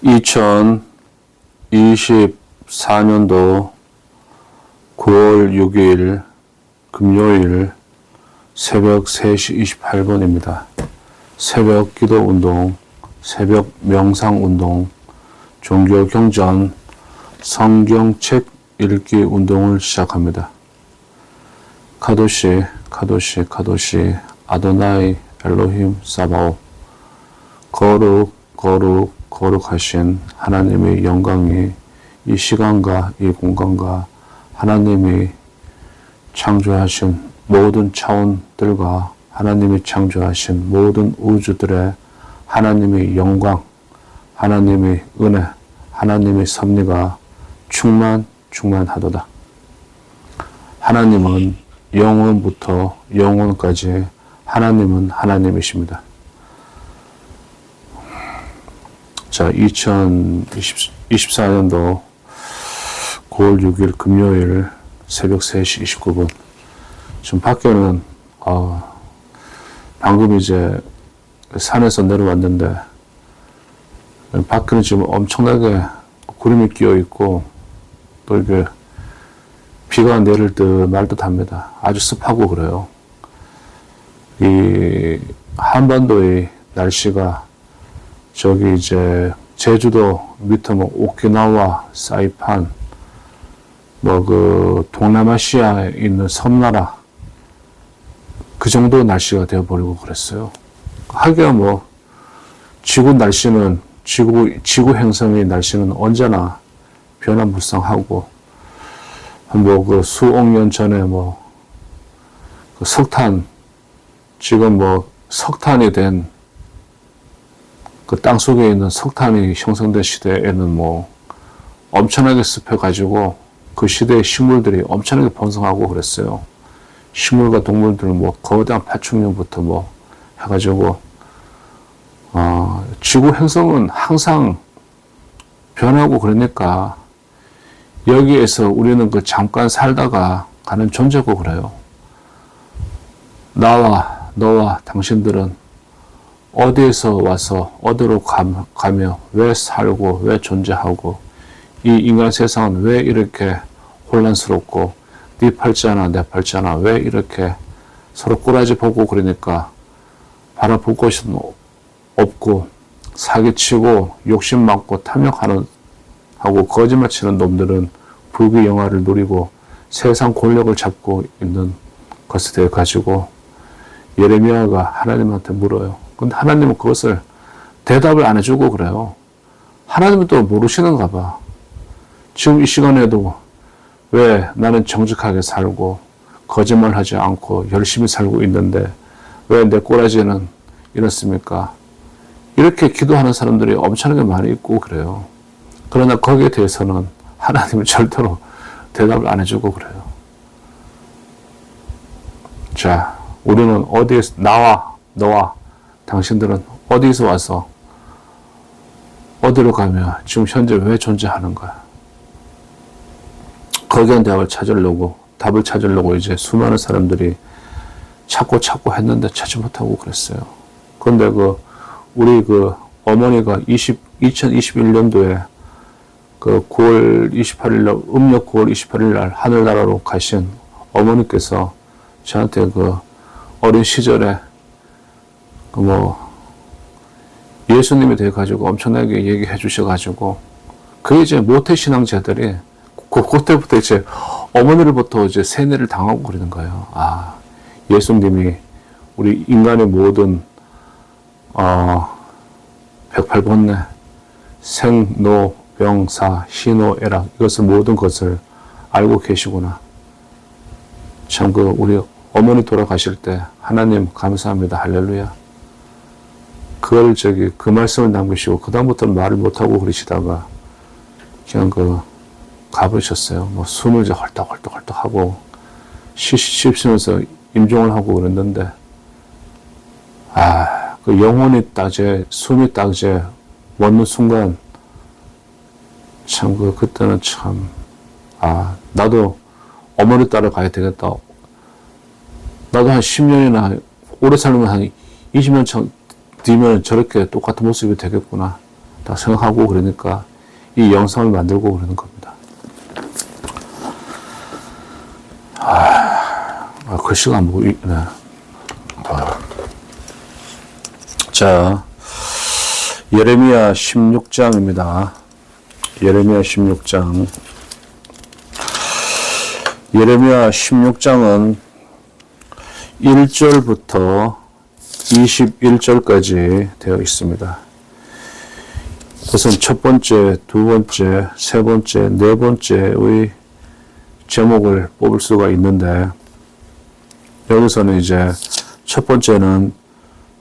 2024년도 9월 6일 금요일 새벽 3시 28분입니다. 새벽 기도 운동, 새벽 명상 운동, 종교 경전, 성경책 읽기 운동을 시작합니다. 카도시, 카도시, 카도시, 아도나이 엘로힘 사바오. 거룩, 거룩, 거룩하신 하나님의 영광이 이 시간과 이 공간과 하나님이 창조하신 모든 차원들과 하나님이 창조하신 모든 우주들의 하나님의 영광, 하나님의 은혜, 하나님의 섭리가 충만하도다. 하나님은 영원부터 영원까지 하나님은 하나님이십니다. 자, 2024년도 9월 6일 금요일 새벽 3시 29분. 지금 밖에는, 방금 이제 산에서 내려왔는데, 밖에는 지금 엄청나게 구름이 끼어 있고, 또 이게 비가 내릴 듯 말 듯 합니다. 아주 습하고 그래요. 이 한반도의 날씨가 저기 이제 제주도 밑에 뭐 오키나와, 사이판, 뭐 그 동남아시아에 있는 섬나라 그 정도 날씨가 되어버리고 그랬어요. 하기야 뭐 지구 날씨는 지구 행성의 날씨는 언제나 변화무쌍하고 뭐 그 수억 년 전에 뭐 그 석탄 지금 뭐 석탄이 된 그 땅 속에 있는 석탄이 형성된 시대에는 뭐 엄청나게 습해가지고 그 시대의 식물들이 엄청나게 번성하고 그랬어요. 식물과 동물들 뭐 거대한 파충류부터 뭐 해가지고 지구 행성은 항상 변하고 그러니까 여기에서 우리는 그 잠깐 살다가 가는 존재고 그래요. 나와 너와 당신들은 어디에서 와서 어디로 가며 왜 살고 왜 존재하고 이 인간 세상은 왜 이렇게 혼란스럽고 네 팔자나 내 팔자나 왜 이렇게 서로 꼬라지 보고 그러니까 바라볼 곳이 없고 사기치고 욕심 많고 탐욕하는 하고 거짓말 치는 놈들은 불귀 영화를 누리고 세상 권력을 잡고 있는 것에 대해 가지고 예레미야가 하나님한테 물어요. 근데 하나님은 그것을 대답을 안 해주고 그래요. 하나님은 또 모르시는가 봐. 지금 이 시간에도 왜 나는 정직하게 살고 거짓말하지 않고 열심히 살고 있는데 왜 내 꼬라지는 이렇습니까? 이렇게 기도하는 사람들이 엄청나게 많이 있고 그래요. 그러나 거기에 대해서는 하나님은 절대로 대답을 안 해주고 그래요. 자, 우리는 어디에서 나와 너와 당신들은 어디서 와서 어디로 가며 지금 현재 왜 존재하는가? 거기에 답을 찾으려고 이제 수많은 사람들이 찾고 했는데 찾지 못하고 그랬어요. 그런데 우리 어머니가 2021년도에 9월 28일 날, 음력 9월 28일 날 하늘나라로 가신 어머니께서 저한테 어린 시절에 예수님에 대해 가지고 엄청나게 얘기해 주셔가지고 그게 이제 모태신앙자들이 그때부터 이제 어머니로부터 이제 세뇌를 당하고 그러는 거예요. 예수님이 우리 인간의 모든 108번뇌 생로 병사 희노애락 이것을 모든 것을 알고 계시구나. 참 우리 어머니 돌아가실 때 하나님 감사합니다 할렐루야. 그걸 그 말씀을 남기시고 그다음부터는 말을 못하고 그러시다가 그냥 가버리셨어요. 뭐 숨을 이제 헐떡헐떡 하고 쉬시면서 임종을 하고 그랬는데 영혼이 숨이 딱 멎는 순간 참 그때는 참 나도 어머니 따라 가야 되겠다. 나도 한 10년이나 오래 살면 한 20년 뒤면 저렇게 똑같은 모습이 되겠구나. 다 생각하고 그러니까 이 영상을 만들고 그러는 겁니다. 글씨가 뭐, 네. 자, 예레미야 16장입니다. 예레미야 16장. 예레미야 16장은 1절부터 21절까지 되어 있습니다. 우선 첫 번째, 두 번째, 세 번째, 네 번째의 제목을 뽑을 수가 있는데, 여기서는 이제 첫 번째는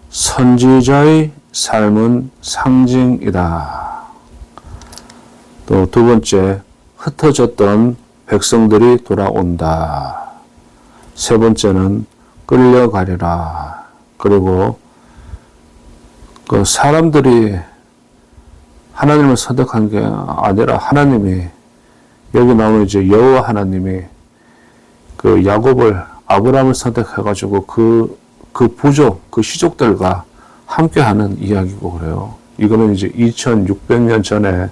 선지자의 삶은 상징이다. 또 두 번째, 흩어졌던 백성들이 돌아온다. 세 번째는 끌려가리라. 그리고 그 사람들이 하나님을 선택한 게 아니라 하나님이, 여기 나오는 이제 여호와 하나님이 그 야곱을, 아브라함을 선택해가지고 그 부족, 그 시족들과 함께하는 이야기고 그래요. 이거는 이제 2600년 전에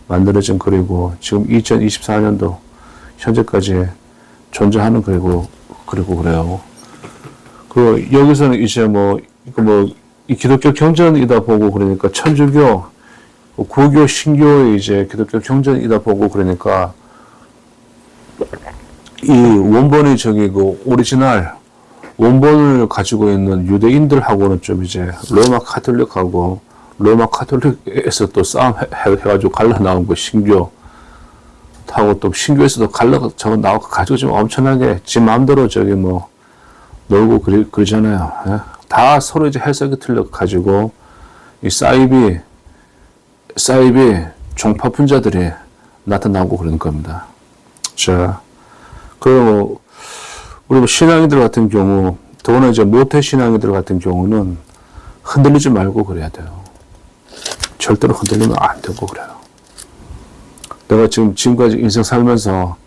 만들어진 글이고 지금 2024년도 현재까지 존재하는 글이고 그래요. 그 여기서는 이제 이 기독교 경전이다 보고 그러니까 천주교, 구교, 신교의 이제 기독교 경전이다 보고 그러니까 이 원본의 그 오리지널 원본을 가지고 있는 유대인들하고는 좀 이제 로마 카톨릭하고 로마 카톨릭에서 또 싸움 해가지고 갈라 나온 거 신교 하고 또 신교에서도 갈라 나오고 가지고 좀 엄청나게 지 마음대로 놀고 그러잖아요. 예? 다 서로 이제 해석이 틀려 가지고 이 사이비 종파 분자들이 나타나고 그러는 겁니다. 자, 그리고 우리 신앙인들 같은 경우, 더구나 이제 모태 신앙인들 같은 경우는 흔들리지 말고 그래야 돼요. 절대로 흔들리면 안 되고 그래요. 내가 지금까지 인생 살면서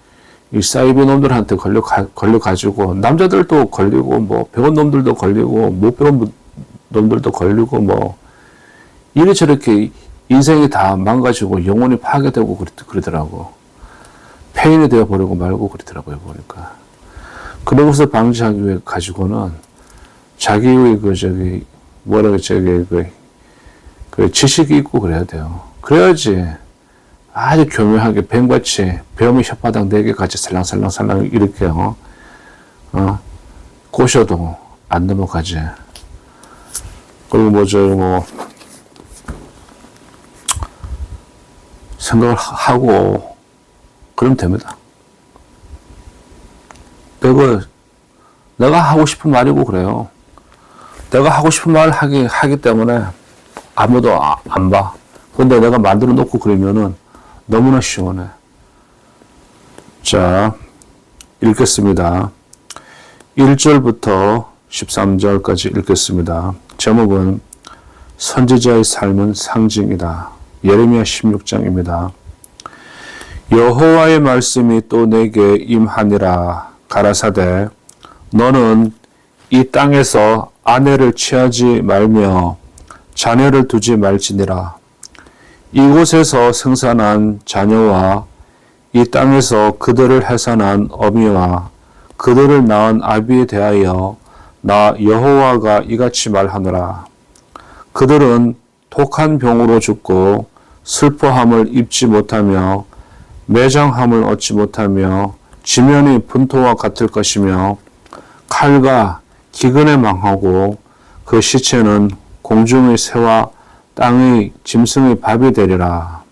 이 사이비 놈들한테 걸려가지고, 남자들도 걸리고, 배운 놈들도 걸리고, 못 배운 놈들도 걸리고, 이리저렇게 인생이 다 망가지고 영혼이 파괴되고 그러더라고. 폐인이 되어버리고 말고 그러더라고요, 보니까. 그런 것을 방지하기 위해 가지고는 자기의 지식이 있고 그래야 돼요. 그래야지 아주 교묘하게 뱀같이 뱀의 혓바닥 4개 같이 살랑살랑 이렇게 꼬셔도 안 넘어가지. 그리고 생각을 하고 그러면 됩니다. 내가 하고 싶은 말이고 그래요. 내가 하고 싶은 말을 하기 때문에 아무도 안 봐. 근데 내가 만들어 놓고 그러면은 너무나 시원해. 자, 읽겠습니다. 1절부터 13절까지 읽겠습니다. 제목은 선지자의 삶은 상징이다. 예레미야 16장입니다. 여호와의 말씀이 또 내게 임하니라. 가라사대 너는 이 땅에서 아내를 취하지 말며 자녀를 두지 말지니라. 이곳에서 생산한 자녀와 이 땅에서 그들을 해산한 어미와 그들을 낳은 아비에 대하여 나 여호와가 이같이 말하노라. 그들은 독한 병으로 죽고 슬퍼함을 입지 못하며 매장함을 얻지 못하며 지면이 분토와 같을 것이며 칼과 기근에 망하고 그 시체는 공중의 새와 땅의 짐승의 밥이 되리라.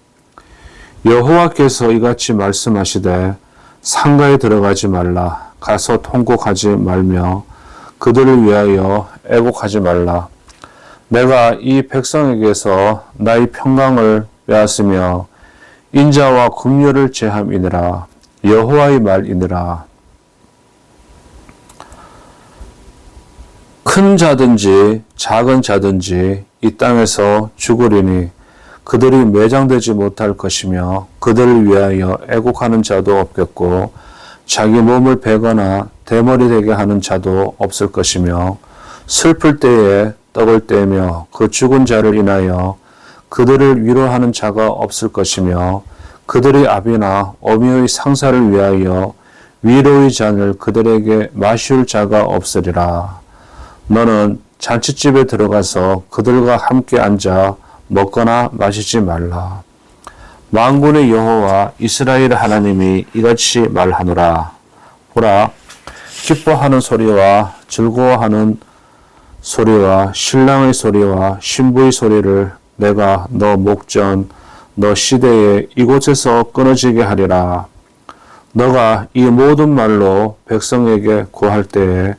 여호와께서 이같이 말씀하시되 상가에 들어가지 말라. 가서 통곡하지 말며 그들을 위하여 애곡하지 말라. 내가 이 백성에게서 나의 평강을 빼앗으며 인자와 긍휼을 제함이니라. 여호와의 말이니라. 큰 자든지 작은 자든지 이 땅에서 죽으리니 그들이 매장되지 못할 것이며 그들을 위하여 애곡하는 자도 없겠고 자기 몸을 베거나 대머리 되게 하는 자도 없을 것이며 슬플 때에 떡을 떼며 그 죽은 자를 인하여 그들을 위로하는 자가 없을 것이며 그들의 아비나 어미의 상사를 위하여 위로의 잔을 그들에게 마실 자가 없으리라. 너는 잔치집에 들어가서 그들과 함께 앉아 먹거나 마시지 말라. 만군의 여호와 이스라엘 하나님이 이같이 말하노라. 보라, 기뻐하는 소리와 즐거워하는 소리와 신랑의 소리와 신부의 소리를 내가 너 목전, 너 시대에 이곳에서 끊어지게 하리라. 너가 이 모든 말로 백성에게 고할 때에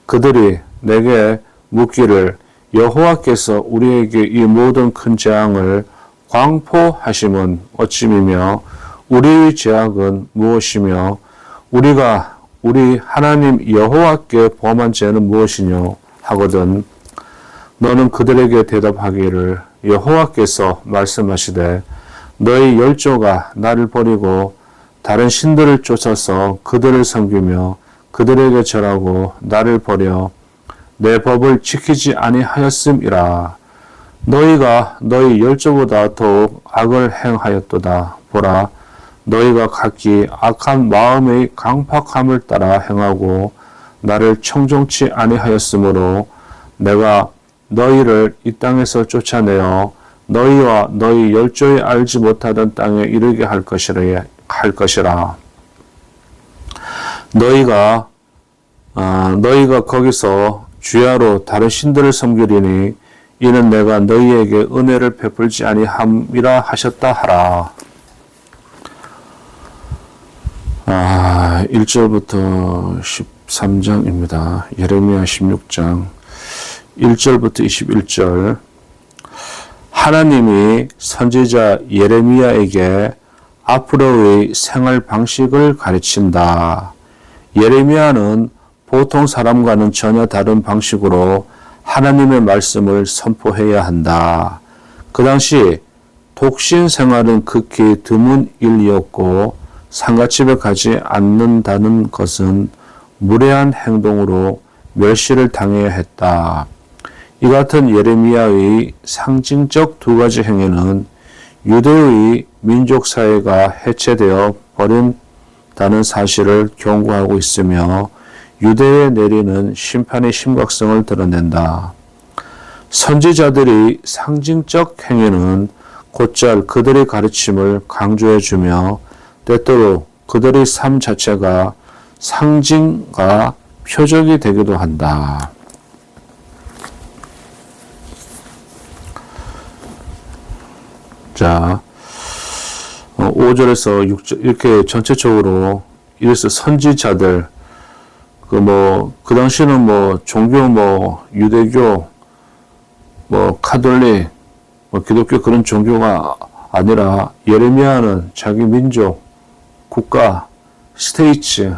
그들이 내게 묻기를 여호와께서 우리에게 이 모든 큰 재앙을 광포하심은 어찌미며 우리의 죄악은 무엇이며 우리가 우리 하나님 여호와께 범한 죄는 무엇이뇨 하거든 너는 그들에게 대답하기를 여호와께서 말씀하시되 너희 열조가 나를 버리고 다른 신들을 쫓아서 그들을 섬기며 그들에게 절하고 나를 버려 내 법을 지키지 아니하였음이라. 너희가 너희 열조보다 더욱 악을 행하였도다. 보라, 너희가 각기 악한 마음의 강팍함을 따라 행하고 나를 청종치 아니하였으므로 내가 너희를 이 땅에서 쫓아내어 너희와 너희 열조에 알지 못하던 땅에 이르게 할 것이라. 너희가 거기서 주야로 다른 신들을 섬기리니 이는 내가 너희에게 은혜를 베풀지 아니함이라 하셨다 하라. 1절부터 13장입니다. 예레미야 16장 1절부터 21절. 하나님이 선지자 예레미야에게 앞으로의 생활 방식을 가르친다. 예레미야는 보통 사람과는 전혀 다른 방식으로 하나님의 말씀을 선포해야 한다. 그 당시 독신 생활은 극히 드문 일이었고 상가집에 가지 않는다는 것은 무례한 행동으로 멸시를 당해야 했다. 이 같은 예레미야의 상징적 두 가지 행위는 유대의 민족 사회가 해체되어 버린다는 사실을 경고하고 있으며 유대에 내리는 심판의 심각성을 드러낸다. 선지자들의 상징적 행위는 곧잘 그들의 가르침을 강조해주며 때때로 그들의 삶 자체가 상징과 표적이 되기도 한다. 자, 5절에서 6절 이렇게 전체적으로 이래서 선지자들 그 당시는 종교 유대교 카톨릭 기독교 그런 종교가 아니라 예레미야는 자기 민족 국가 스테이츠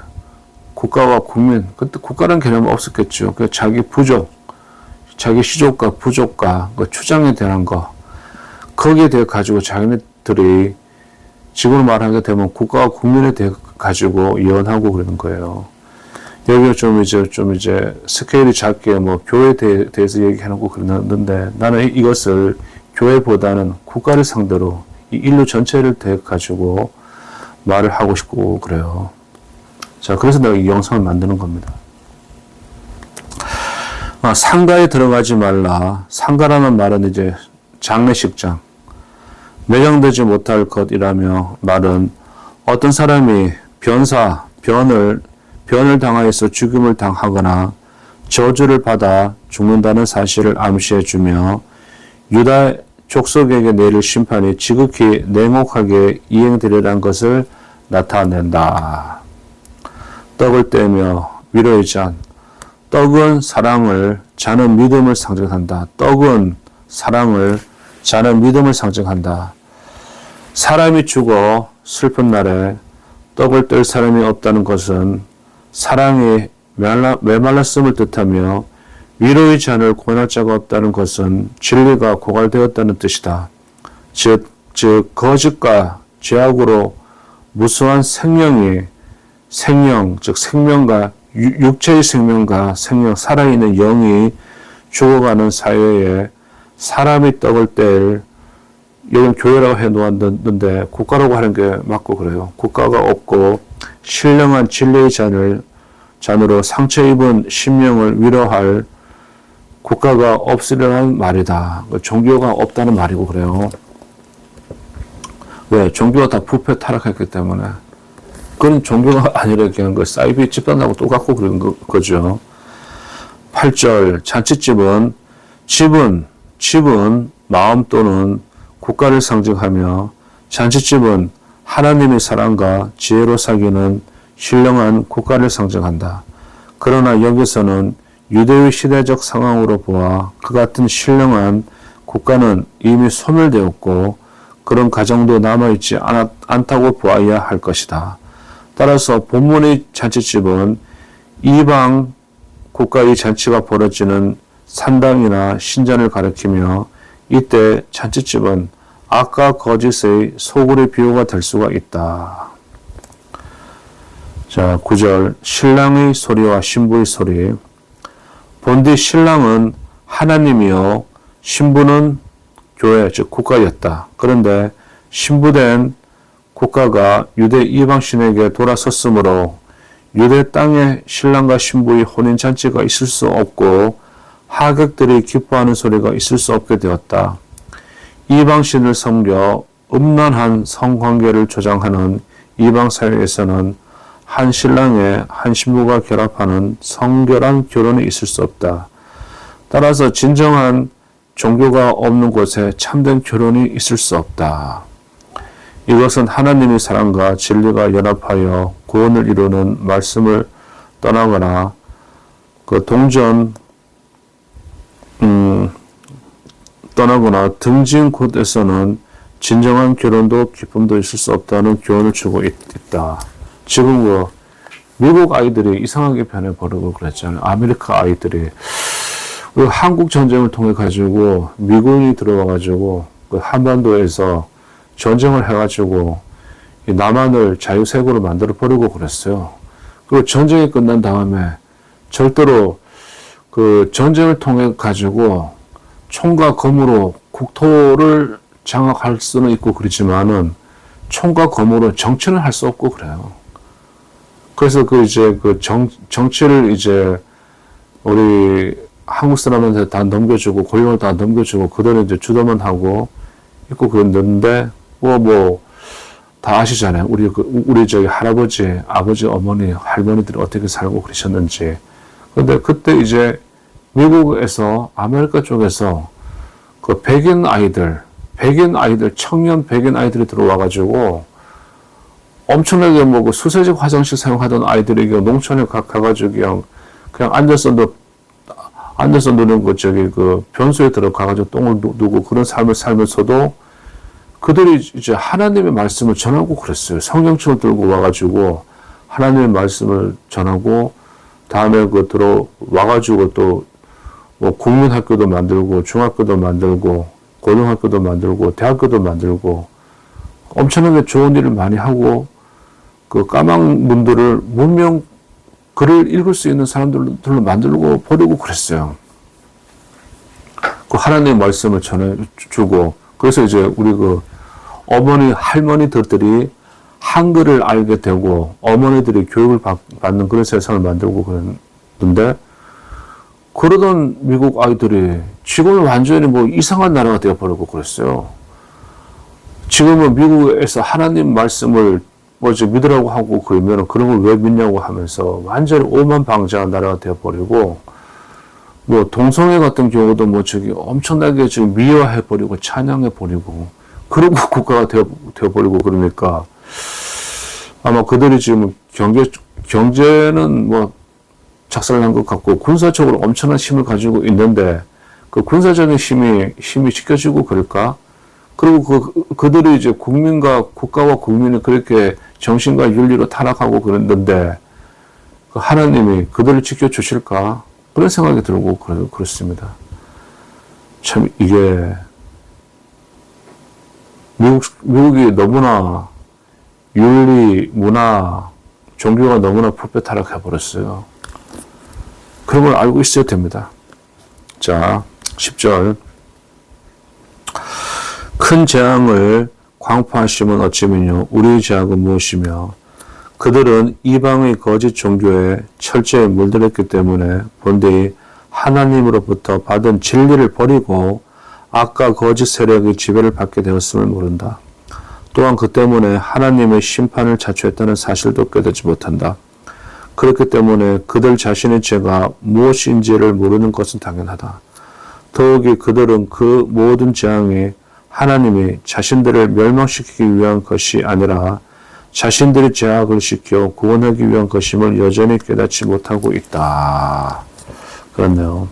국가와 국민 그때 국가라는 개념은 없었겠죠. 그 자기 부족 자기 시족과 부족과 그 추장에 대한 거 거기에 대해 가지고 자기네들이 지금으로 말하게 되면 국가와 국민에 대해 가지고 예언하고 그러는 거예요. 여기가 좀 이제 스케일이 작게 교회에 대해서 얘기해놓고 그러는데 나는 이것을 교회보다는 국가를 상대로 이 인류 전체를 대해 가지고 말을 하고 싶고 그래요. 자, 그래서 내가 이 영상을 만드는 겁니다. 상가에 들어가지 말라. 상가라는 말은 이제 장례식장. 매장되지 못할 것이라며 말은 어떤 사람이 변을 당하여서 죽임을 당하거나 저주를 받아 죽는다는 사실을 암시해주며 유다 족속에게 내릴 심판이 지극히 냉혹하게 이행되리라는 것을 나타낸다. 떡을 떼며 위로의 잔. 떡은 사랑을, 잔은 믿음을 상징한다. 떡은 사랑을, 잔은 믿음을 상징한다. 사람이 죽어 슬픈 날에 떡을 뗄 사람이 없다는 것은 사랑이 메말랐음을 뜻하며 위로의 잔을 권할 자가 없다는 것은 진리가 고갈되었다는 뜻이다. 즉 거짓과 죄악으로 무수한 생명과 육체의 생명과 살아있는 영이 죽어가는 사회에 사람이 떡을 뗄 여긴 교회라고 해 놓았는데 국가라고 하는 게 맞고 그래요. 국가가 없고 신령한 진리의 잔으로 상처 입은 심령을 위로할 국가가 없으려는 말이다. 종교가 없다는 말이고 그래요. 왜? 종교가 다 부패 타락했기 때문에. 그건 종교가 아니라 그냥 그 사이비 집단하고 똑같고 그런 거죠. 8절 잔치집은 집은 마음 또는 국가를 상징하며 잔치집은 하나님의 사랑과 지혜로 사귀는 신령한 국가를 상징한다. 그러나 여기서는 유대의 시대적 상황으로 보아 그 같은 신령한 국가는 이미 소멸되었고 그런 가정도 남아있지 않다고 보아야 할 것이다. 따라서 본문의 잔치집은 이방 국가의 잔치가 벌어지는 산당이나 신전을 가리키며 이때 잔치집은 악과 거짓의 소굴의 비유가 될 수가 있다. 자, 9절 신랑의 소리와 신부의 소리. 본디 신랑은 하나님이요 신부는 교회 즉 국가였다. 그런데 신부된 국가가 유대 이방신에게 돌아섰으므로 유대 땅에 신랑과 신부의 혼인잔치가 있을 수 없고 하객들이 기뻐하는 소리가 있을 수 없게 되었다. 이방신을 섬겨 음란한 성관계를 조장하는 이방 사회에서는 한 신랑에 한 신부가 결합하는 성결한 결혼이 있을 수 없다. 따라서 진정한 종교가 없는 곳에 참된 결혼이 있을 수 없다. 이것은 하나님의 사랑과 진리가 연합하여 구원을 이루는 말씀을 떠나거나 그 떠나거나 등진 곳에서는 진정한 결혼도 기쁨도 있을 수 없다는 교훈을 주고 있다. 지금 뭐 미국 아이들이 이상하게 변해버리고 그랬잖아요. 아메리카 아이들이 한국 전쟁을 통해 가지고 미군이 들어와 가지고 그 한반도에서 전쟁을 해가지고 남한을 자유세계로 만들어 버리고 그랬어요. 그리고 전쟁이 끝난 다음에 절대로 그 전쟁을 통해 가지고 총과 검으로 국토를 장악할 수는 있고 그렇지만은 총과 검으로 정치는 할 수 없고 그래요. 그래서 정치를 우리 한국 사람한테 다 넘겨주고 권력을 다 넘겨주고 그들은 주도만 하고 있고 그랬는데 다 아시잖아요. 우리 할아버지, 아버지, 어머니, 할머니들이 어떻게 살고 그러셨는지. 근데 그때 미국에서 아메리카 쪽에서 그 백인 아이들, 청년 백인 아이들이 들어와가지고 엄청나게 수세식 화장실 사용하던 아이들이 농촌에 가가지고 그냥 앉아서 누는 그 변소에 들어가가지고 똥을 누고 그런 삶을 살면서도 그들이 하나님의 말씀을 전하고 그랬어요. 성경책을 들고 와가지고 하나님의 말씀을 전하고 다음에 들어와가지고 또 국민학교도 만들고 중학교도 만들고 고등학교도 만들고 대학교도 만들고 엄청나게 좋은 일을 많이 하고 그 까망문들을 문명 글을 읽을 수 있는 사람들로 만들고 버리고 그랬어요. 그 하나님의 말씀을 전해주고 그래서 우리 어머니 할머니들이 한글을 알게 되고 어머니들이 교육을 받는 그런 세상을 만들고 그랬는데 그러던 미국 아이들이 지금은 완전히 이상한 나라가 되어버리고 그랬어요. 지금은 미국에서 하나님 말씀을 믿으라고 하고 그러면 그런 걸 왜 믿냐고 하면서 완전히 오만방자한 나라가 되어버리고 동성애 같은 경우도 엄청나게 미화해버리고 찬양해버리고 그런 국가가 되어버리고 그러니까 아마 그들이 지금 경제는 작살난 것 같고 군사적으로 엄청난 힘을 가지고 있는데 그 군사적인 힘이 지켜지고 그럴까? 그리고 그들이 국가와 국민이 그렇게 정신과 윤리로 타락하고 그랬는데 하나님이 그들을 지켜주실까? 그런 생각이 들고 그렇습니다. 참 이게 미국이 너무나 윤리, 문화, 종교가 너무나 부패 타락해버렸어요. 그런 걸 알고 있어야 됩니다. 자, 10절. 큰 재앙을 광파하심은 어찌면요 우리의 죄악은 무엇이며 그들은 이방의 거짓 종교에 철저히 물들었기 때문에 본디 하나님으로부터 받은 진리를 버리고 악과 거짓 세력의 지배를 받게 되었음을 모른다. 또한 그 때문에 하나님의 심판을 자초했다는 사실도 깨닫지 못한다. 그렇기 때문에 그들 자신의 죄가 무엇인지를 모르는 것은 당연하다. 더욱이 그들은 그 모든 재앙이 하나님이 자신들을 멸망시키기 위한 것이 아니라 자신들의 죄악을 시켜 구원하기 위한 것임을 여전히 깨닫지 못하고 있다. 그렇네요.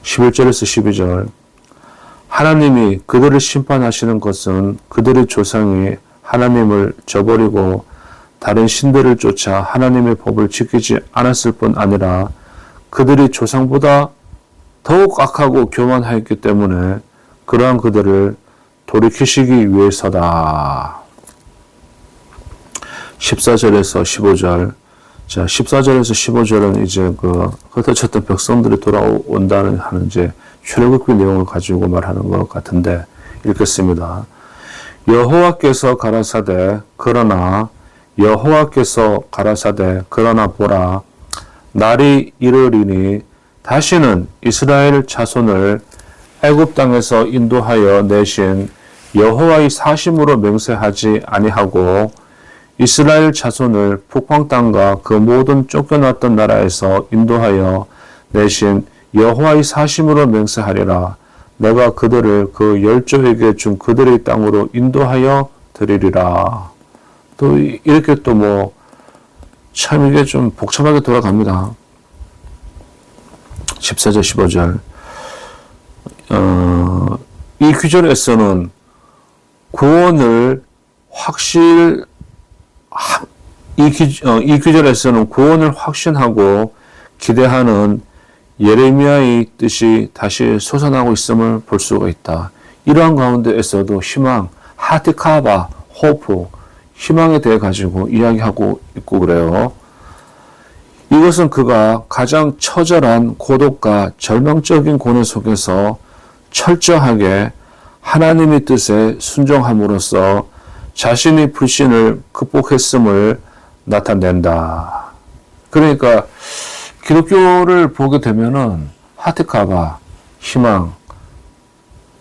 11절에서 12절 하나님이 그들을 심판하시는 것은 그들의 조상이 하나님을 저버리고 다른 신들을 쫓아 하나님의 법을 지키지 않았을 뿐 아니라 그들이 조상보다 더욱 악하고 교만하였기 때문에 그러한 그들을 돌이키시기 위해서다. 14절에서 15절. 자, 14절에서 15절은 이제 그 흩어졌던 백성들이 돌아온다는 하는 이제 출애굽기 내용을 가지고 말하는 것 같은데 읽겠습니다. 여호와께서 가라사대 그러나 보라 날이 이르리니 다시는 이스라엘 자손을 애굽 땅에서 인도하여 내신 여호와의 사심으로 맹세하지 아니하고 이스라엘 자손을 북방 땅과 그 모든 쫓겨났던 나라에서 인도하여 내신 여호와의 사심으로 맹세하리라. 내가 그들을 그 열조에게 준 그들의 땅으로 인도하여 드리리라. 또 이렇게 또 참 이게 좀 복잡하게 돌아갑니다. 14절 15절 이 구절에서는 구원을 이 구절에서는 구원을 확신하고 기대하는 예레미야의 뜻이 다시 솟아나고 있음을 볼 수가 있다. 이러한 가운데에서도 희망, 하티카바, 호프, 희망에 대해 가지고 이야기하고 있고 그래요. 이것은 그가 가장 처절한 고독과 절망적인 고뇌 속에서 철저하게 하나님의 뜻에 순종함으로써 자신의 불신을 극복했음을 나타낸다. 그러니까 기독교를 보게 되면은 하티카바, 희망,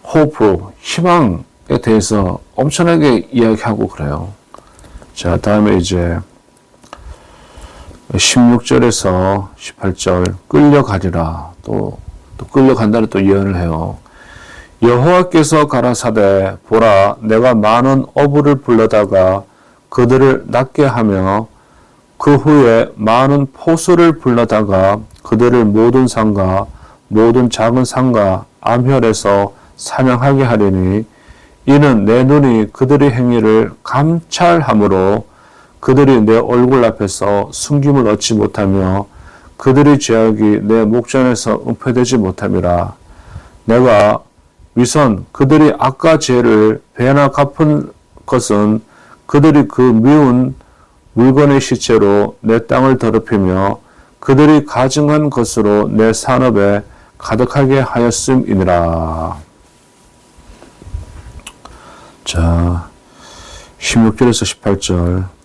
호프, 희망에 대해서 엄청나게 이야기하고 그래요. 자, 다음에 이제 16절에서 18절 끌려가리라. 또 끌려간다를 또 예언을 해요. 여호와께서 가라사대 보라 내가 많은 어부를 불러다가 그들을 낫게 하며 그 후에 많은 포수를 불러다가 그들을 모든 산과 모든 작은 산과 암혈에서 사냥하게 하리니 이는 내 눈이 그들의 행위를 감찰함으로 그들이 내 얼굴 앞에서 숨김을 얻지 못하며 그들의 죄악이 내 목전에서 은폐되지 못함이라. 내가 위선 그들이 악과 죄를 배나 갚은 것은 그들이 그 미운 물건의 시체로 내 땅을 더럽히며 그들이 가증한 것으로 내 산업에 가득하게 하였음이니라. 자, 16절에서 18절.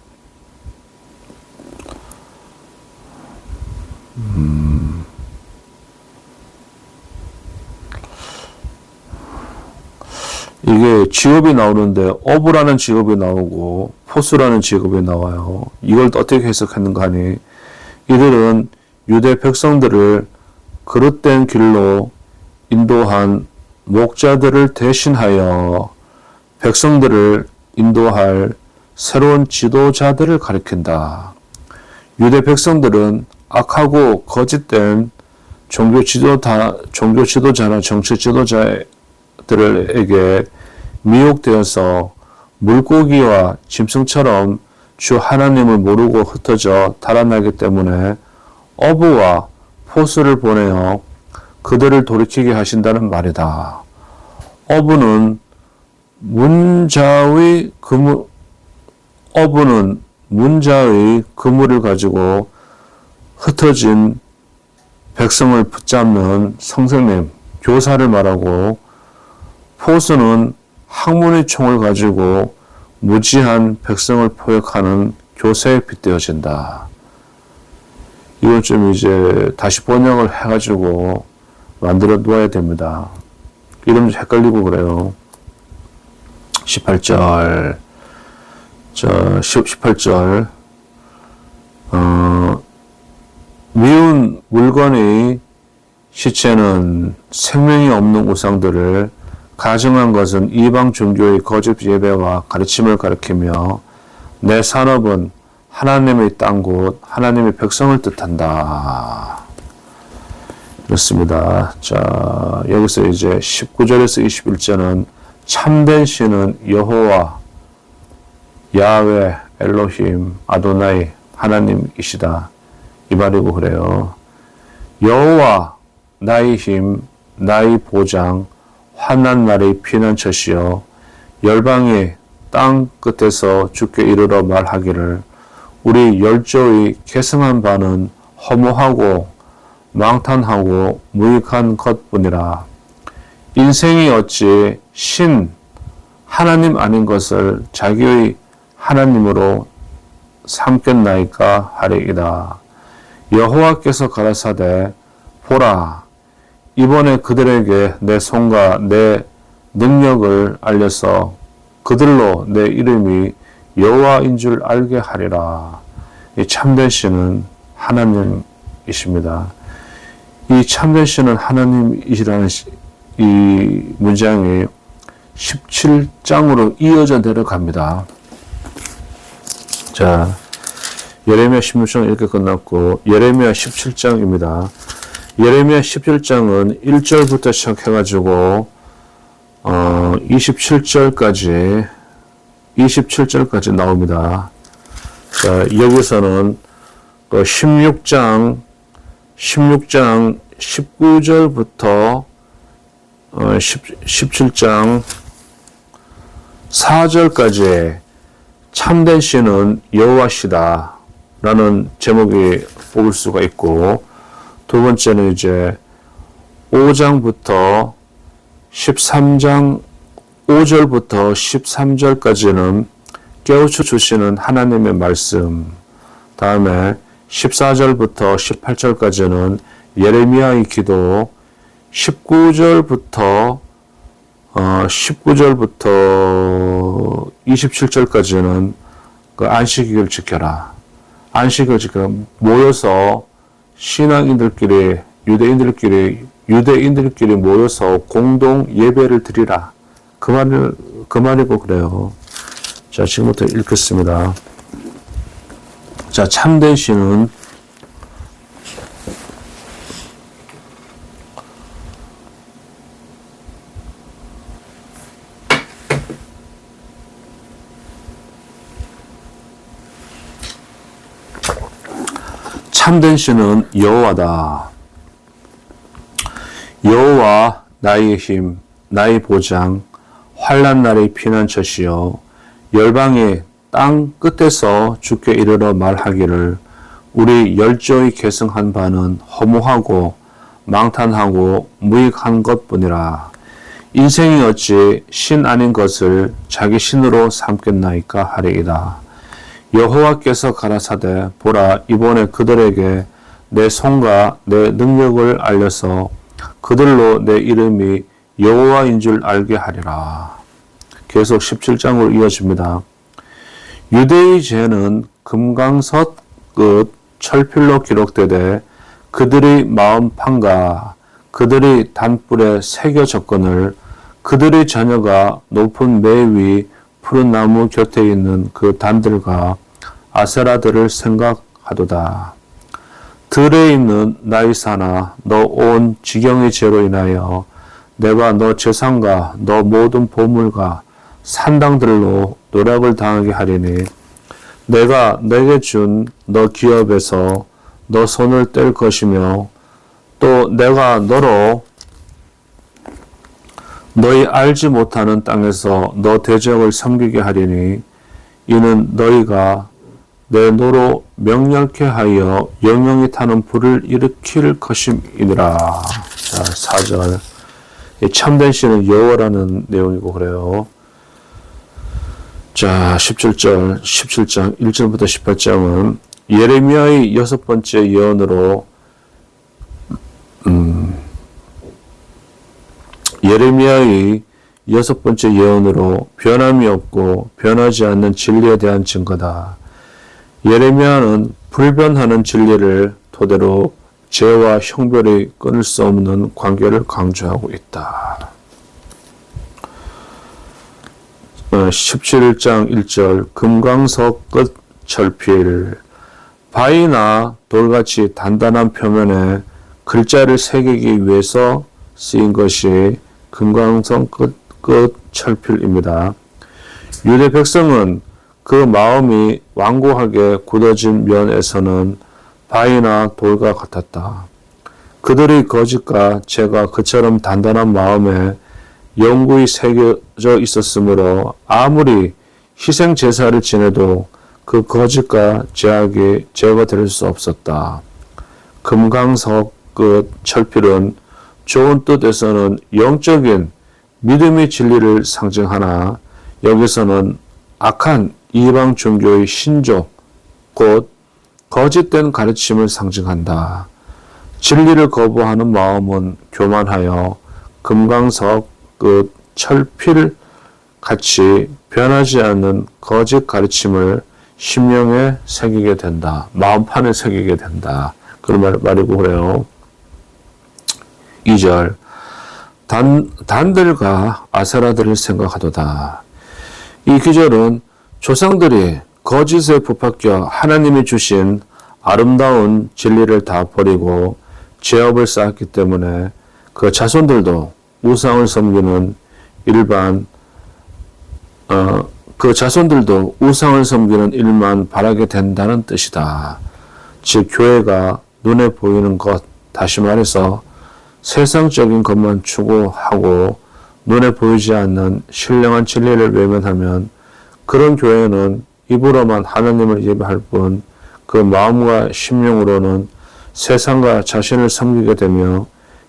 이게 직업이 나오는데 어부라는 직업이 나오고 포수라는 직업이 나와요. 이걸 어떻게 해석하는가 하니 이들은 유대 백성들을 그릇된 길로 인도한 목자들을 대신하여 백성들을 인도할 새로운 지도자들을 가리킨다. 유대 백성들은 악하고 거짓된 종교 지도자나 정치 지도자들에게 미혹되어서 물고기와 짐승처럼 주 하나님을 모르고 흩어져 달아나기 때문에 어부와 포수를 보내어 그들을 돌이키게 하신다는 말이다. 어부는 문자의 그물을 가지고 흩어진 백성을 붙잡는 선생님, 교사를 말하고 포수는 학문의 총을 가지고 무지한 백성을 포획하는 교세에 빗대어진다. 이걸 좀 이제 다시 번역을 해가지고 만들어 놓아야 됩니다. 이러면 헷갈리고 그래요. 18절, 18절, 미운 물건의 시체는 생명이 없는 우상들을 가증한 것은 이방 종교의 거짓 예배와 가르침을 가리키며 내 산업은 하나님의 땅 곧 하나님의 백성을 뜻한다. 그렇습니다. 자, 여기서 이제 19절에서 21절은 참된 신은 여호와, 야훼, 엘로힘, 아도나이, 하나님이시다. 이 말이고 그래요. 여호와, 나의 힘, 나의 보장, 환난 날의 피난처시여 열방이 땅 끝에서 주께 이르러 말하기를 우리 열조의 계승한 바는 허무하고 망탄하고 무익한 것뿐이라. 인생이 어찌 신 하나님 아닌 것을 자기의 하나님으로 삼겠나이까 하리이다. 여호와께서 가라사대 보라 이번에 그들에게 내 손과 내 능력을 알려서 그들로 내 이름이 여호와인 줄 알게 하리라. 이 참된 신은 하나님이십니다. 이 참된 신은 하나님이시라는 이 문장이 17장으로 이어져 내려갑니다. 자, 예레미야 16장 이렇게 끝났고 예레미야 17장입니다. 예레미야 17장은 1절부터 시작해가지고 27절까지 나옵니다. 자, 여기서는 16장 19절부터 17장 4절까지 참된 신은 여호와시다 라는 제목이 뽑을 수가 있고, 두 번째는 이제 5장부터 13장 5절부터 13절까지는 깨우쳐 주시는 하나님의 말씀, 다음에 14절부터 18절까지는 예레미야의 기도, 19절부터 27절까지는 그 안식일을 지켜라. 안식을 지켜라. 모여서 신앙인들끼리, 유대인들끼리 모여서 공동 예배를 드리라. 그 말이고 그래요. 자, 지금부터 읽겠습니다. 자, 참된 신은 참된 신은 여호와다. 여호와 나의 힘, 나의 보장, 환난 날의 피난처시여 열방이 땅 끝에서 주께 이르러 말하기를 우리 열조의 계승한 바는 허무하고 망탄하고 무익한 것뿐이라. 인생이 어찌 신 아닌 것을 자기 신으로 삼겠나이까 하리이다. 여호와께서 가라사대 보라 이번에 그들에게 내 손과 내 능력을 알려서 그들로 내 이름이 여호와인 줄 알게 하리라. 계속 17장으로 이어집니다. 유대의 죄는 금강석 끝 철필로 기록되되 그들의 마음 판가 그들의 단뿔에 새겨졌거늘 그들의 자녀가 높은 매 위 푸른 나무 곁에 있는 그 단들과 아세라들을 생각하도다. 들에 있는 나의 산아 너 온 지경의 죄로 인하여 내가 너 재산과 너 모든 보물과 산당들로 노력을 당하게 하리니 내가 내게 준 너 기업에서 너 손을 뗄 것이며 또 내가 너로 너희 알지 못하는 땅에서 너 대적을 섬기게 하리니 이는 너희가 내 노로 명령케 하여 영영이 타는 불을 일으킬 것임이니라. 자, 4절 참된 신은 여호와라는 내용이고 그래요. 자, 17장 1절부터 18장은 예레미야의 6번째 예언으로 예레미야의 6번째 예언으로 변함이 없고 변하지 않는 진리에 대한 증거다. 예레미야는 불변하는 진리를 토대로 죄와 형벌이 끊을 수 없는 관계를 강조하고 있다. 17장 1절 금강석 끝 철필 바위나 돌같이 단단한 표면에 글자를 새기기 위해서 쓰인 것이 금강석 끝 철필입니다. 유대 백성은 그 마음이 완고하게 굳어진 면에서는 바위나 돌과 같았다. 그들의 거짓과 죄가 그처럼 단단한 마음에 영구히 새겨져 있었으므로 아무리 희생 제사를 지내도 그 거짓과 죄악이 제거될 수 없었다. 금강석 끝 철필은 좋은 뜻에서는 영적인 믿음의 진리를 상징하나 여기서는 악한 이방 종교의 신조 곧 거짓된 가르침을 상징한다. 진리를 거부하는 마음은 교만하여 금강석 끝 철필 같이 변하지 않는 거짓 가르침을 심령에 새기게 된다. 마음판에 새기게 된다. 그런 말이고 그래요. 2절 단들과 아세라들을 생각하도다. 이 구절은 조상들이 거짓에 부합겨 하나님이 주신 아름다운 진리를 다 버리고 죄업을 쌓았기 때문에 그 자손들도 우상을 섬기는 일만 바라게 된다는 뜻이다. 즉 교회가 눈에 보이는 것, 다시 말해서 세상적인 것만 추구하고 눈에 보이지 않는 신령한 진리를 외면하면 그런 교회는 입으로만 하나님을 예배할 뿐 그 마음과 심령으로는 세상과 자신을 섬기게 되며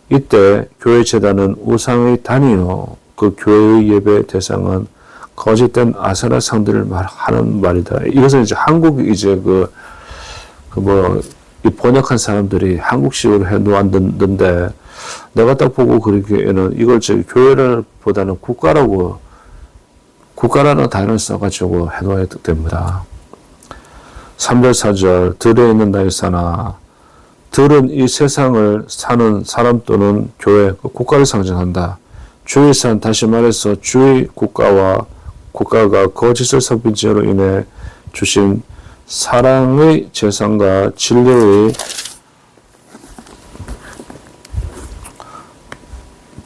이때 교회 제단은 우상의 단이요 그 교회의 예배 대상은 거짓된 아세라 상들을 하는 말이다. 이것은 이제 한국이 이제 이 번역한 사람들이 한국식으로 해 놓았는데 내가 딱 보고 그러기에는 이걸 교회를 보다는 국가라는 단어를 써가지고 해 놓아야 됩니다. 3절 4절 들에 있는 나일사나 들은 이 세상을 사는 사람 또는 교회, 국가를 상징한다. 주의 산, 다시 말해서 주의 국가가 거짓을 섞인 죄로 인해 주신 사랑의 재산과 진리의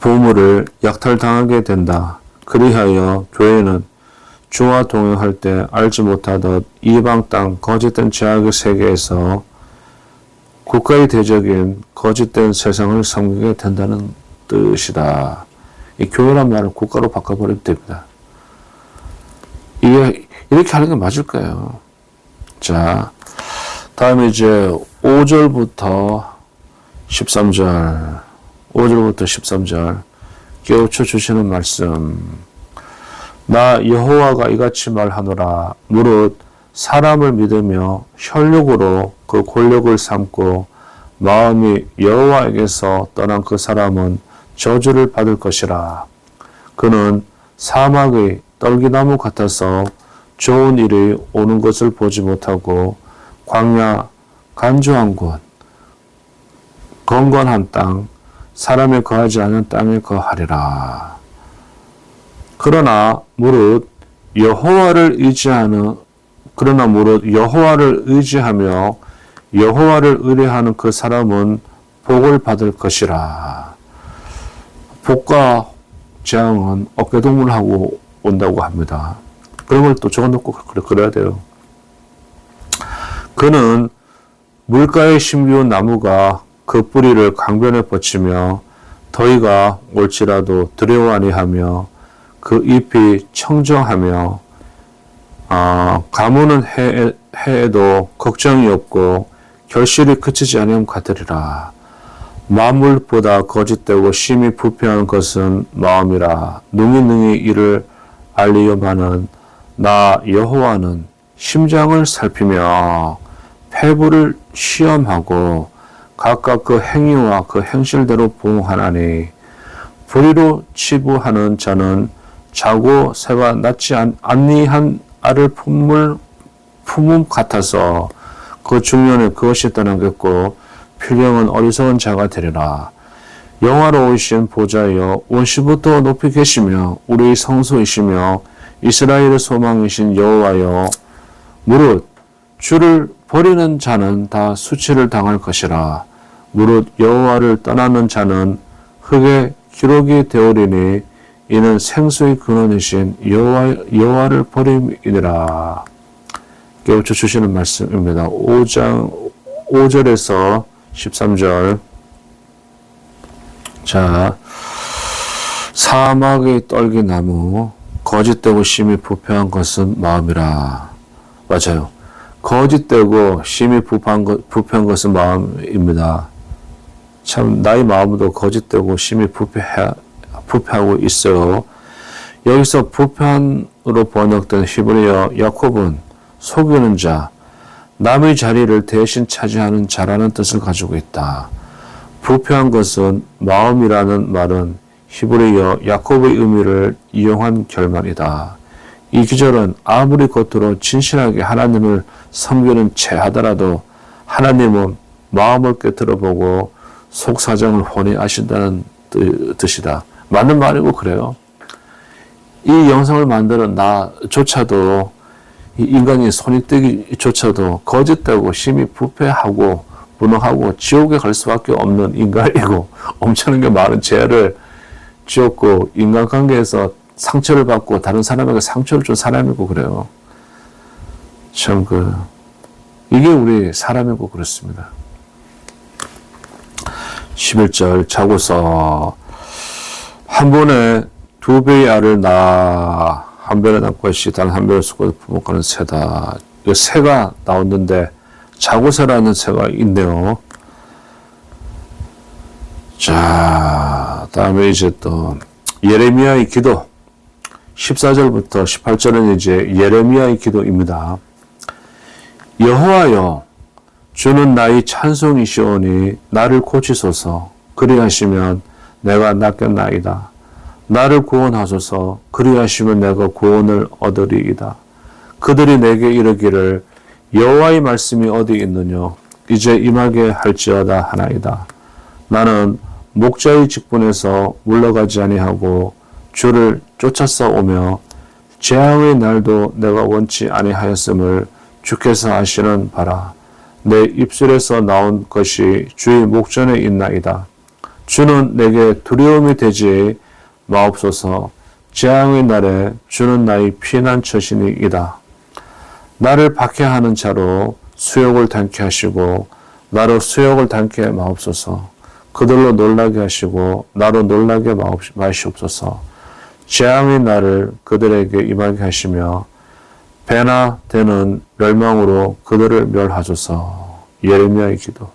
보물을 약탈당하게 된다. 그리하여 교회는 주와 동행할 때 알지 못하던 이방 땅 거짓된 죄악의 세계에서 국가의 대적인 거짓된 세상을 섬기게 된다는 뜻이다. 이 교회란 말을 국가로 바꿔버리면 됩니다. 이게 이렇게 하는 게 맞을까요? 자, 다음에 이제 5절부터 13절 깨우쳐 주시는 말씀. 나 여호와가 이같이 말하노라. 무릇 사람을 믿으며 혈육으로 그 권력을 삼고 마음이 여호와에게서 떠난 그 사람은 저주를 받을 것이라. 그는 사막의 떨기나무 같아서 좋은 일이 오는 것을 보지 못하고 광야 간조한 곳 건건한 땅 사람이 거하지 않은 땅에 거하리라. 그러나 무릇 여호와를 의지하며 여호와를 의뢰하는 그 사람은 복을 받을 것이라. 복과 재앙은 어깨동무하고 온다고 합니다. 그런 걸 또 적어놓고 그래야 돼요. 그는 물가에 심기운 나무가 그 뿌리를 강변에 뻗치며 더위가 올지라도 두려워 아니하며 그 잎이 청정하며 가무는 해에도 걱정이 없고 결실이 그치지 아니함 같으리라. 만물보다 거짓되고 심히 부패한 것은 마음이라. 능히 이를 알리려마는 나 여호와는 심장을 살피며 폐부를 시험하고 각각 그 행위와 그 행실대로 보응하나니 불의로 치부하는 자는 자고 새가 낳지 아니한 알을 품음 같아서 그 중년에 그것이 떠나겠고 필경은 어리석은 자가 되리라. 영화로우신 보좌여 원시부터 높이 계시며 우리의 성소이시며 이스라엘의 소망이신 여호와여 무릇 주를 버리는 자는 다 수치를 당할 것이라. 무릇 여호와를 떠나는 자는 흙의 기록이 되오리니 이는 생수의 근원이신 여호와를 버림이니라. 깨우쳐 주시는 말씀입니다. 5장 5절에서 13절. 자, 사막의 떨기나무 거짓되고 심히 부패한 것은 마음이라. 맞아요. 거짓되고 심히 부패한 것은 마음입니다. 참 나의 마음도 거짓되고 심히 부패하고 있어요. 여기서 부패한으로 번역된 히브리어 야콥은 속이는 자, 남의 자리를 대신 차지하는 자라는 뜻을 가지고 있다. 부패한 것은 마음이라는 말은 히브리어 야콥의 의미를 이용한 결말이다. 이 기절은 아무리 겉으로 진실하게 하나님을 섬기는 채 하더라도 하나님은 마음을 꿰뚫어 보고 속사정을 훤히 아신다는 뜻이다. 맞는 말이고 그래요. 이 영상을 만드는 나조차도 이 인간이 손이 뜨기조차도 거짓되고 심히 부패하고 무능하고 지옥에 갈 수밖에 없는 인간이고 엄청나게 많은 죄를 지었고 인간관계에서 상처를 받고 다른 사람에게 상처를 준 사람이고 그래요. 참 이게 우리 사람이고 그렇습니다. 11절 자고서 한 번에 2배의 알을 낳아 한 별에 남고 시단 한 별에 수고 부목하는 새다. 이 새가 나왔는데 자고서라는 새가 있네요. 자, 다음에 이제 또 예레미야의 기도 14절부터 18절은 이제 예레미야의 기도입니다. 여호와여 주는 나의 찬송이시오니 나를 고치소서. 그리하시면 내가 낫겠나이다. 나를 구원하소서. 그리하시면 내가 구원을 얻으리이다. 그들이 내게 이르기를 여호와의 말씀이 어디 있느냐 이제 임하게 할지어다 하나이다. 나는 목자의 직분에서 물러가지 아니하고 주를 쫓아싸오며 재앙의 날도 내가 원치 아니하였음을 주께서 아시는 바라. 내 입술에서 나온 것이 주의 목전에 있나이다. 주는 내게 두려움이 되지 마옵소서. 재앙의 날에 주는 나의 피난처시니이다. 나를 박해하는 자로 수욕을 담게 하시고 나로 수욕을 담게 마옵소서. 그들로 놀라게 하시고 나로 놀라게 마시옵소서. 재앙의 날을 그들에게 임하게 하시며 배나 되는 멸망으로 그들을 멸하소서. 예레미야의 기도.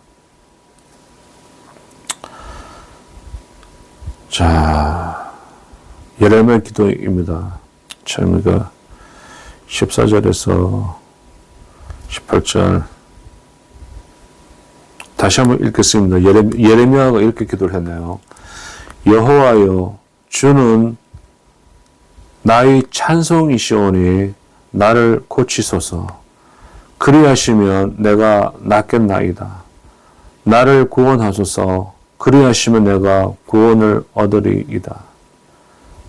자, 예레미야 기도입니다. 참 14절에서 18절 다시 한번 읽겠습니다. 예레미야가 이렇게 기도를 했네요. 여호와여 주는 나의 찬송이시오니 나를 고치소서. 그리하시면 내가 낫겠나이다. 나를 구원하소서. 그리하시면 내가 구원을 얻으리이다.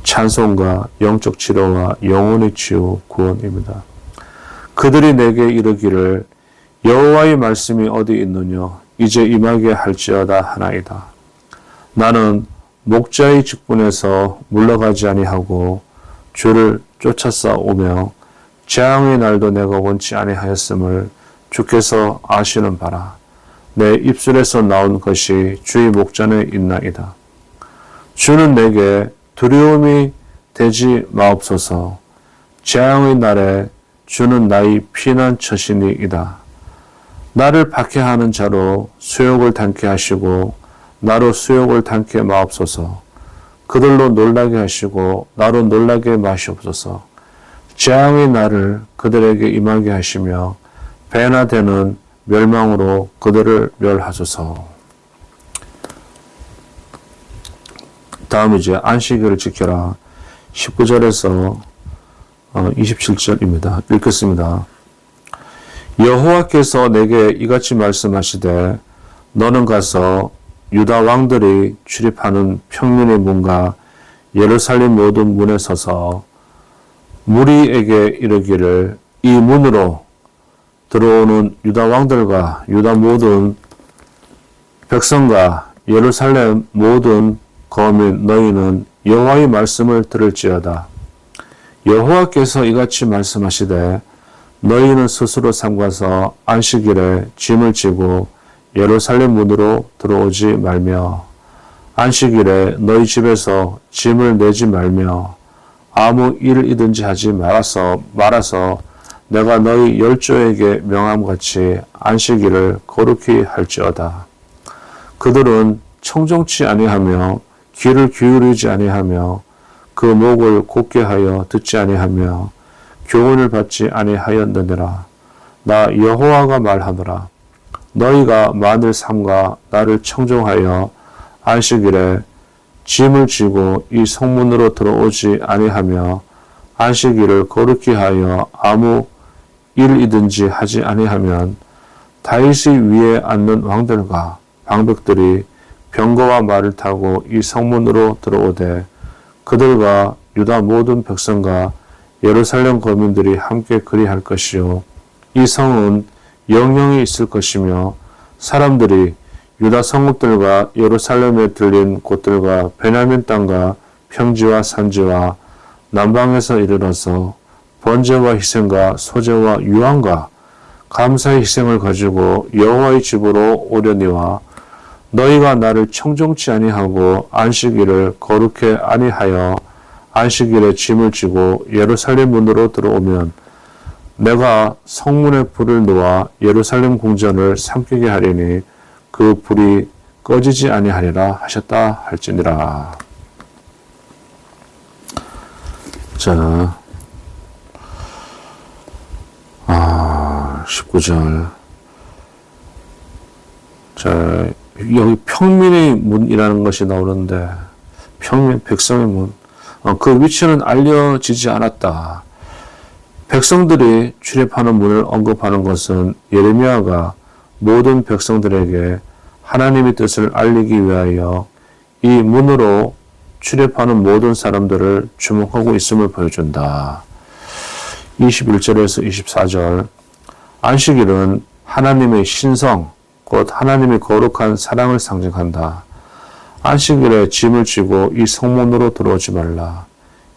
찬송과 영적 치료와 영혼의 치유 구원입니다. 그들이 내게 이르기를 여호와의 말씀이 어디 있느냐 이제 임하게 할지어다 하나이다. 나는 목자의 직분에서 물러가지 아니하고 주를 쫓아싸오며 재앙의 날도 내가 원치 아니하였음을 주께서 아시는 바라. 내 입술에서 나온 것이 주의 목전에 있나이다. 주는 내게 두려움이 되지 마옵소서. 재앙의 날에 주는 나의 피난처시니이다. 나를 박해하는 자로 수욕을 담게 하시고 나로 수욕을 담게 마옵소서. 그들로 놀라게 하시고 나로 놀라게 마시옵소서. 재앙의 날을 그들에게 임하게 하시며 배나 되는 멸망으로 그들을 멸하소서. 다음 이제 안식일을 지켜라. 19절에서 27절입니다. 읽겠습니다. 여호와께서 내게 이같이 말씀하시되 너는 가서 유다 왕들이 출입하는 평민의 문과 예루살렘 모든 문에 서서 무리에게 이르기를 이 문으로 들어오는 유다 왕들과 유다 모든 백성과 예루살렘 모든 거민 너희는 여호와의 말씀을 들을지어다. 여호와께서 이같이 말씀하시되 너희는 스스로 삼가서 안식일에 짐을 지고 예루살렘 문으로 들어오지 말며 안식일에 너희 집에서 짐을 내지 말며 아무 일이든지 하지 말아서 내가 너희 열조에게 명함같이 안식일을 거룩히 할지어다. 그들은 청종치 아니하며 귀를 기울이지 아니하며 그 목을 곧게 하여 듣지 아니하며 교훈을 받지 아니하였느니라. 나 여호와가 말하노라. 너희가 만일 삼가 나를 청종하여 안식일에 짐을 지고 이 성문으로 들어오지 아니하며 안식일을 거룩히 하여 아무 일이든지 하지 아니하면 다윗의 위에 앉는 왕들과 방백들이 병거와 말을 타고 이 성문으로 들어오되 그들과 유다 모든 백성과 예루살렘 거민들이 함께 그리할 것이요 이 성은 영영이 있을 것이며 사람들이 유다 성읍들과 예루살렘에 들린 곳들과 베냐민 땅과 평지와 산지와 남방에서 이르러서 번제와 희생과 소제와 유황과 감사의 희생을 가지고 여호와의 집으로 오려니와 너희가 나를 청종치 아니하고 안식일을 거룩히 아니하여 안식일에 짐을 지고 예루살렘 문으로 들어오면 내가 성문에 불을 놓아 예루살렘 궁전을 삼키게 하리니 그 불이 꺼지지 아니하리라 하셨다 할지니라. 자, 19절. 자, 여기 평민의 문이라는 것이 나오는데 평민, 백성의 문. 그 위치는 알려지지 않았다. 백성들이 출입하는 문을 언급하는 것은 예레미야가 모든 백성들에게 하나님의 뜻을 알리기 위하여 이 문으로 출입하는 모든 사람들을 주목하고 있음을 보여준다. 21절에서 24절. 안식일은 하나님의 신성, 곧 하나님의 거룩한 사랑을 상징한다. 안식일에 짐을 지고 이 성문으로 들어오지 말라.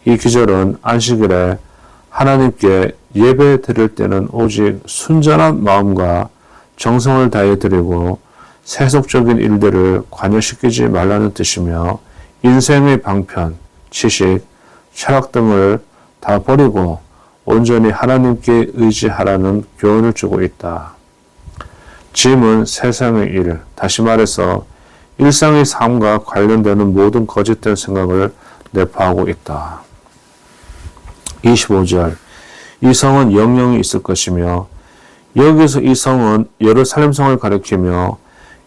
이 기절은 안식일에 하나님께 예배 드릴 때는 오직 순전한 마음과 정성을 다해 드리고 세속적인 일들을 관여시키지 말라는 뜻이며 인생의 방편, 지식, 철학 등을 다 버리고 온전히 하나님께 의지하라는 교훈을 주고 있다. 짐은 세상의 일, 다시 말해서 일상의 삶과 관련되는 모든 거짓된 생각을 내포하고 있다. 25절. 이 성은 영영이 있을 것이며 여기서 이 성은 예루살렘 성을 가리키며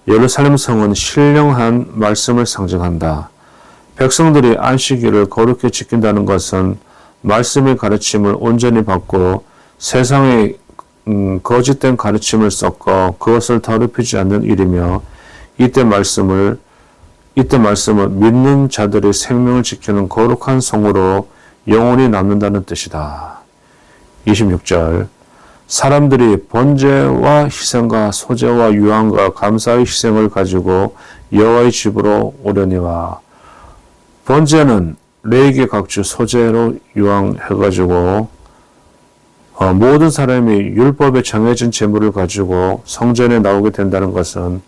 예루살렘 성은 신령한 말씀을 상징한다. 백성들이 안식일을 거룩히 지킨다는 것은 말씀의 가르침을 온전히 받고 세상의 거짓된 가르침을 섞어 그것을 더럽히지 않는 일이며 이때 말씀은 믿는 자들의 생명을 지키는 거룩한 성으로 영원히 남는다는 뜻이다. 26절. 사람들이 번제와 희생과 소제와 유황과 감사의 희생을 가지고 여호와의 집으로 오려니와 번제는 레위기 각주 소제로 유황해가지고 모든 사람이 율법에 정해진 제물을 가지고 성전에 나오게 된다는 것은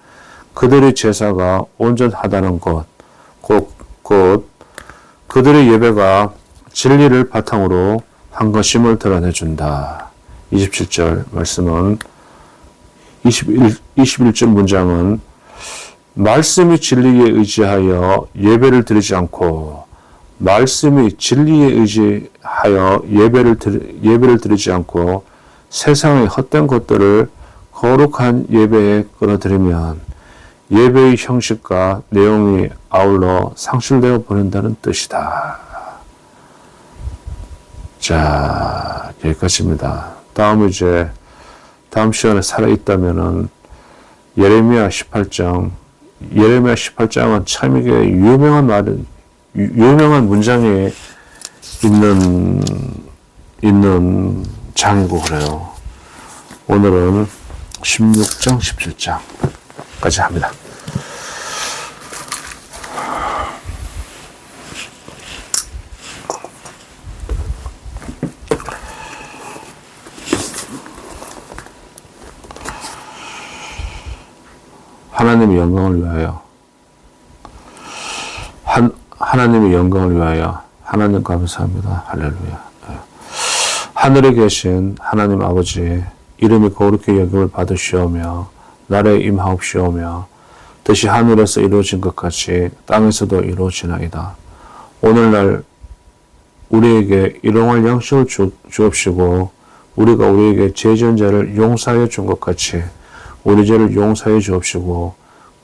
그들의 제사가 온전하다는 것, 곧 그들의 예배가 진리를 바탕으로 한 것임을 드러내준다. 27절 말씀은 21절 문장은 말씀이 진리에 의지하여 예배를 드리지 않고 말씀이 진리에 의지하여 예배를 드리지 않고 세상의 헛된 것들을 거룩한 예배에 끌어들이면 예배의 형식과 내용이 아울러 상실되어 버린다는 뜻이다. 자, 여기까지입니다. 다음 시간에 살아있다면은 예레미야 18장은 참 이게 유명한 문장이 있는 장이고 그래요. 오늘은 16장, 17장까지 합니다. 하나님의 영광을 위하여 하나님의 영광을 위하여 하나님 감사합니다. 할렐루야. 하늘에 계신 하나님 아버지 이름이 거룩히 여김을 받으시오며 나라에 임하옵시오며 뜻이 하늘에서 이루어진 것 같이 땅에서도 이루어지나이다. 오늘날 우리에게 일용할 양식을 주옵시고 우리가 우리에게 죄 지은 자를 용서하여 준 것 같이 우리 죄를 용서해 주옵시고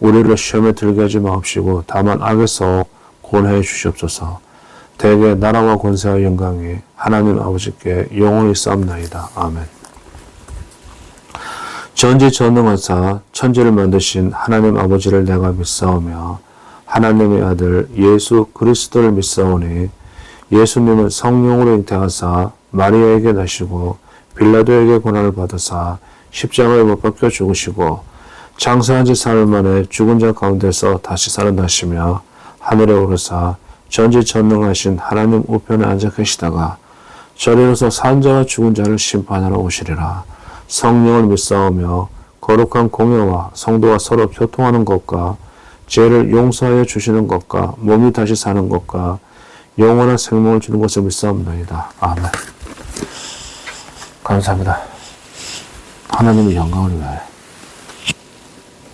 우리를 시험에 들게 하지 마옵시고 다만 악에서 구원하여 주시옵소서. 대개 나라와 권세와 영광이 하나님 아버지께 영원히 싸움나이다. 아멘. 전지전능하사 천지를 만드신 하나님 아버지를 내가 믿사오며 하나님의 아들 예수 그리스도를 믿사오니 예수님은 성령으로 잉태하사 마리아에게 나시고 빌라도에게 고난을 받으사 십자가에 못 박혀 죽으시고 장사한 지 사흘 만에 죽은 자 가운데서 다시 살아나시며 하늘에 오르사 전지전능하신 하나님 우편에 앉아 계시다가 저리로서 산 자와 죽은 자를 심판하러 오시리라. 성령을 믿사오며 거룩한 공예와 성도와 서로 교통하는 것과 죄를 용서하여 주시는 것과 몸이 다시 사는 것과 영원한 생명을 주는 것을 믿사옵나이다. 아멘. 감사합니다. 하나님의 영광을 위하여.